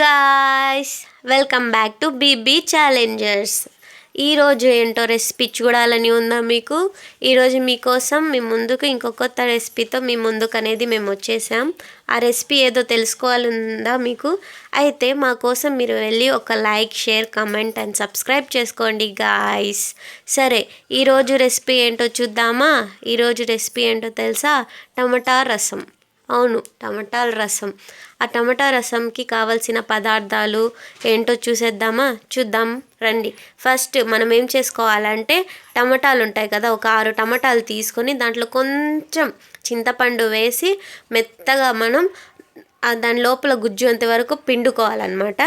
Guys, welcome back to BB challengers. ఈరోజు ఏంటో recipe చూడాలని ఉందా మీకు? ఈరోజు మీకోసం మీ ముందుకు ఇంకో కొత్త రెసిపీతో మీ ముందుకు అనేది మేము వచ్చేసాం. ఆ రెసిపీ ఏదో తెలుసుకోవాలందా మీకు? అయితే మా కోసం మీరు వెళ్ళి ఒక like, share, comment and subscribe చేసుకోండి గాయ్స్. సరే, ఈరోజు రెసిపీ ఏంటో చూద్దామా? ఈరోజు రెసిపీ ఏంటో తెలుసా? టమాటా రసం. అవును, టమాటాల రసం. ఆ టమాటా రసంకి కావాల్సిన పదార్థాలు ఏంటో చూద్దాం రండి. ఫస్ట్ మనం ఏం చేసుకోవాలంటే, టమాటాలు ఉంటాయి కదా, ఒక 6 టమాటాలు తీసుకొని దాంట్లో కొంచెం చింతపండు వేసి మెత్తగా మనం దాని లోపల గుజ్జు అంతవరకు పిండుకోవాలన్నమాట.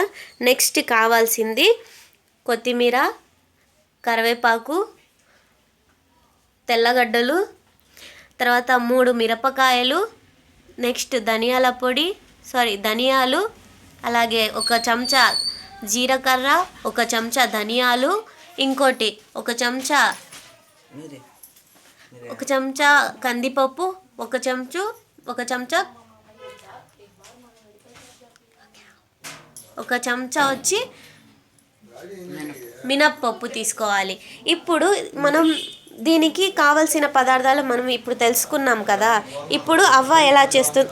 నెక్స్ట్ కావాల్సింది కొత్తిమీర, కరివేపాకు, తెల్లగడ్డలు, తర్వాత 3 మిరపకాయలు, నెక్స్ట్ ధనియాలు, అలాగే 1 చెంచా జీలకర్ర, 1 చెంచా ధనియాలు, ఇంకోటి 1 చెంచా కందిపప్పు, 1 చెంచా వచ్చి మినప్పప్పు తీసుకోవాలి. ఇప్పుడు మనం దీనికి కావలసిన పదార్థాలు మనం ఇప్పుడు తెలుసుకున్నాం కదా. ఇప్పుడు ఎలా చేస్తుంది?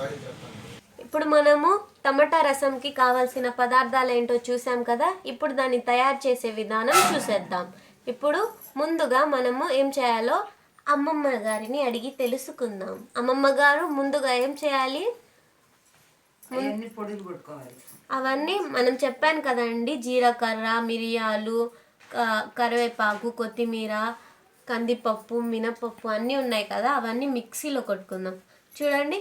ఇప్పుడు మనము టమాటా రసంకి కావాల్సిన పదార్థాలు ఏంటో చూసాం కదా. ఇప్పుడు దాన్ని తయారు చేసే విధానం చూసేద్దాం. ఇప్పుడు ముందుగా మనము ఏం చేయాలో అమ్మమ్మ గారిని అడిగి తెలుసుకుందాం. అమ్మమ్మ గారు, ముందుగా ఏం చేయాలి? అవన్నీ మనం చెప్పాను కదండి, జీలకర్ర, మిరియాలు, కరివేపాకు, కొత్తిమీర, కందిపప్పు, మినపప్పు అన్నీ ఉన్నాయి కదా. అవన్నీ మిక్సీలో కొట్టుకుందాం. చూడండి,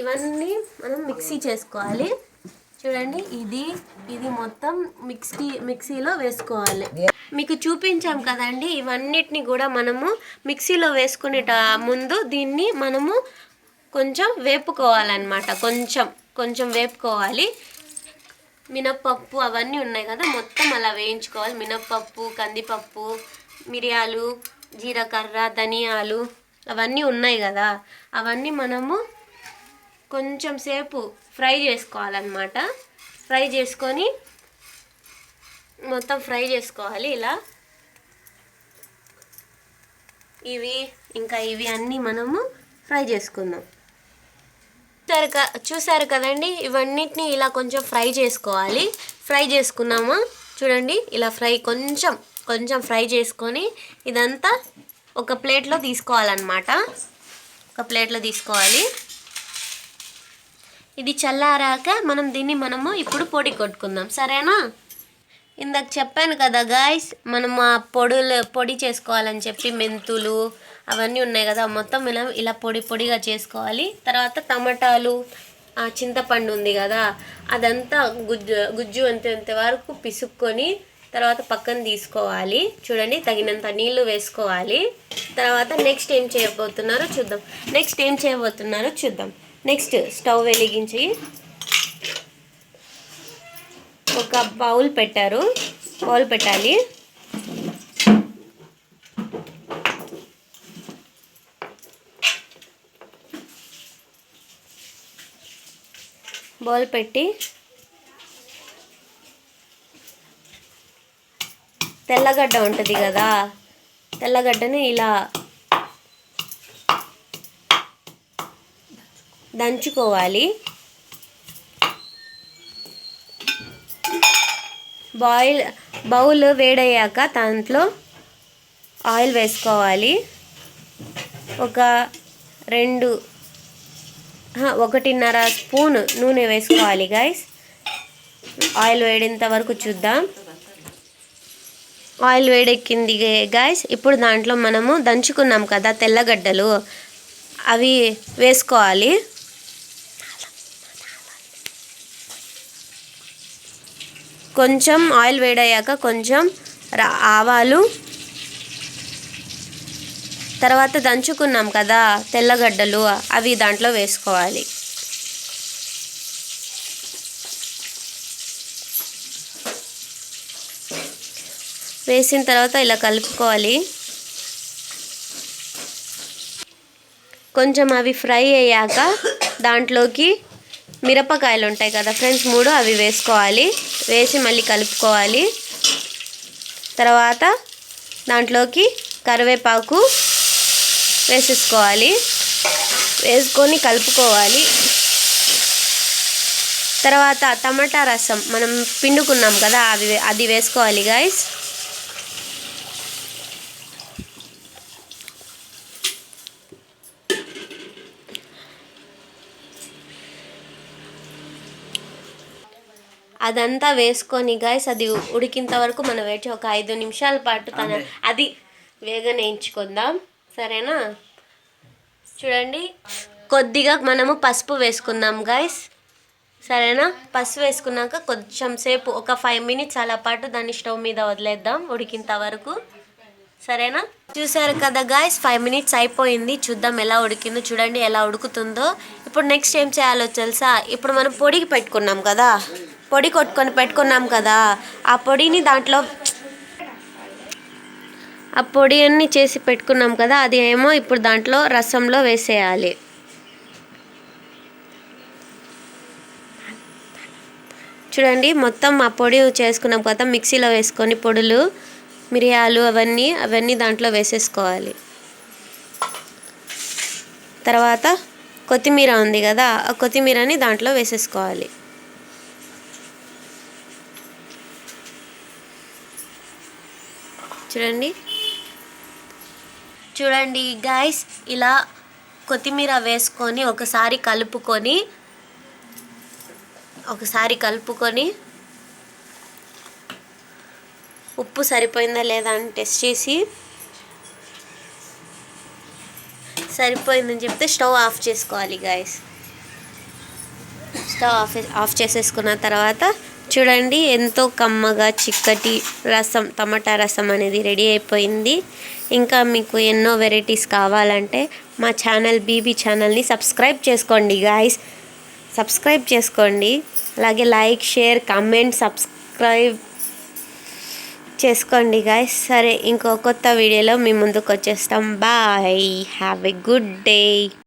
ఇవన్నీ మనం మిక్సీ చేసుకోవాలి. చూడండి, ఇది మొత్తం మిక్సీలో వేసుకోవాలి. మీకు చూపించాం కదండి, ఇవన్నిటిని కూడా మనము మిక్సీలో వేసుకునే ముందు దీన్ని మనము కొంచెం వేపుకోవాలన్నమాట. కొంచెం వేపుకోవాలి. మినప్పప్పు అవన్నీ ఉన్నాయి కదా, మొత్తం అలా వేయించుకోవాలి. మినప్పప్పు, కందిపప్పు, మిరియాలు, జీలకర్ర, ధనియాలు అవన్నీ ఉన్నాయి కదా, అవన్నీ మనము కొంచెం సేపు ఫ్రై చేసుకోవాలన్నమాట. ఫ్రై చేసుకొని మొత్తం ఫ్రై చేసుకోవాలి. ఇలా ఇవి అన్నీ మనము ఫ్రై చేసుకుందాం. చూసారు కదండి, ఇవన్నిటిని ఇలా కొంచెం ఫ్రై చేసుకోవాలి. ఫ్రై చేసుకున్నామా? చూడండి, ఇలా కొంచెం ఫ్రై చేసుకొని ఇదంతా ఒక ప్లేట్లో తీసుకోవాలన్నమాట. ఒక ప్లేట్లో తీసుకోవాలి. ఇది చల్లారాక మనము ఇప్పుడు పొడి కొట్టుకుందాం, సరేనా? ఇందాక చెప్పాను కదా గాయ్స్, మనం ఆ పొడి చేసుకోవాలని చెప్పి మెంతులు అవన్నీ ఉన్నాయి కదా, మొత్తం ఇలా పొడిగా చేసుకోవాలి. తర్వాత టమాటాలు, చింతపండు ఉంది కదా, అదంతా గుజ్జు అంత వరకు పిసుక్కొని తర్వాత పక్కన తీసుకోవాలి. చూడండి, తగినంత నీళ్లు వేసుకోవాలి. తర్వాత నెక్స్ట్ ఏం చేయబోతున్నారో చూద్దాం. నెక్స్ట్ స్టవ్ వెలిగించి ఒక బౌల్ పెట్టాలి. బౌల్ పెట్టి తెల్లగడ్డ ఉంటుంది కదా, తెల్లగడ్డని ఇలా దంచుకోవాలి. బౌల్ వేడయ్యాక దాంట్లో ఆయిల్ వేసుకోవాలి. 1.5 స్పూన్ నూనె వేసుకోవాలి గాయ్స్. ఆయిల్ వేడేంత వరకు చూద్దాం. ఆయిల్ వేడెక్కింది గాయ్స్. ఇప్పుడు దాంట్లో మనము దంచుకున్నాం కదా తెల్లగడ్డలు, అవి వేసుకోవాలి. కొంచెం ఆయిల్ వేడయ్యాక కొంచెం ఆవాలు, తర్వాత దంచుకున్నాం కదా తెల్లగడ్డలు, అవి దాంట్లో వేసుకోవాలి. వేసిన తర్వాత ఇలా కలుపుకోవాలి. కొంచెం అవి ఫ్రై అయ్యాక దాంట్లోకి మిరపకాయలు ఉంటాయి కదా ఫ్రెండ్స్ 3 అవి వేసుకోవాలి. వేసి మళ్ళీ కలుపుకోవాలి. తర్వాత దాంట్లోకి కరివేపాకు వేసేసుకోవాలి. వేసుకొని కలుపుకోవాలి. తర్వాత టమాటా రసం మనం పిండుకున్నాం కదా అది వేసుకోవాలి గైస్. అదంతా వేసుకొని గైస్ అది ఉడికింత వరకు మనం వేచి ఒక 5 నిమిషాల పాటు అది వేగనేయించుకుందాం. సరేనా? చూడండి, కొద్దిగా మనము పసుపు వేసుకుందాం గైస్. సరేనా? పసుపు వేసుకున్నాక కొంచెం సేపు ఒక 5 మినిట్స్ అలా పాటు దాన్ని స్టవ్ మీద వదిలేద్దాం ఉడికింత వరకు. సరేనా? చూసారు కదా గైస్, 5 మినిట్స్ అయిపోయింది. చూద్దాం ఎలా ఉడికిందో. చూడండి ఎలా ఉడుకుతుందో. ఇప్పుడు నెక్స్ట్ ఏం చేయాలో తెలుసా? ఇప్పుడు మనం పొడికి పెట్టుకున్నాం కదా, పొడి కొట్టుకొని పెట్టుకున్నాం కదా, ఆ పొడిని దాంట్లో ఆ పొడి అన్నీ చేసి పెట్టుకున్నాం కదా, అది ఏమో ఇప్పుడు దాంట్లో రసంలో వేసేయాలి. చూడండి, మొత్తం ఆ పొడి చేసుకున్నాం కదా, మిక్సీలో వేసుకొని పొడులు, మిరియాలు అవన్నీ దాంట్లో వేసేసుకోవాలి. తర్వాత కొత్తిమీర ఉంది కదా, ఆ కొత్తిమీరని దాంట్లో వేసేసుకోవాలి. చూడండి గైస్, ఇలా కొత్తిమీర వేసుకొని ఒకసారి కలుపుకొని ఉప్పు సరిపోయిందా లేదా అని టెస్ట్ చేసి సరిపోయిందని చెప్తే స్టవ్ ఆఫ్ చేసుకోవాలి గైస్. స్టవ్ ఆఫ్ చేసేసుకున్న తర్వాత చూడండి ఎంతో కమ్మగా చిక్కటి రసం, టమాటా రసం అనేది రెడీ అయిపోయింది. ఇంకా మీకు ఎన్నో వెరైటీస్ కావాలంటే మా ఛానల్ బీబీ ఛానల్ని సబ్స్క్రైబ్ చేసుకోండి గైస్. సబ్స్క్రైబ్ చేసుకోండి. అలాగే లైక్, షేర్, కామెంట్, సబ్స్క్రైబ్ చేసుకోండి గైస్. సరే, ఇంకో కొత్త వీడియోలో మీ ముందుకు వచ్చేస్తాం. Bye, have a good day.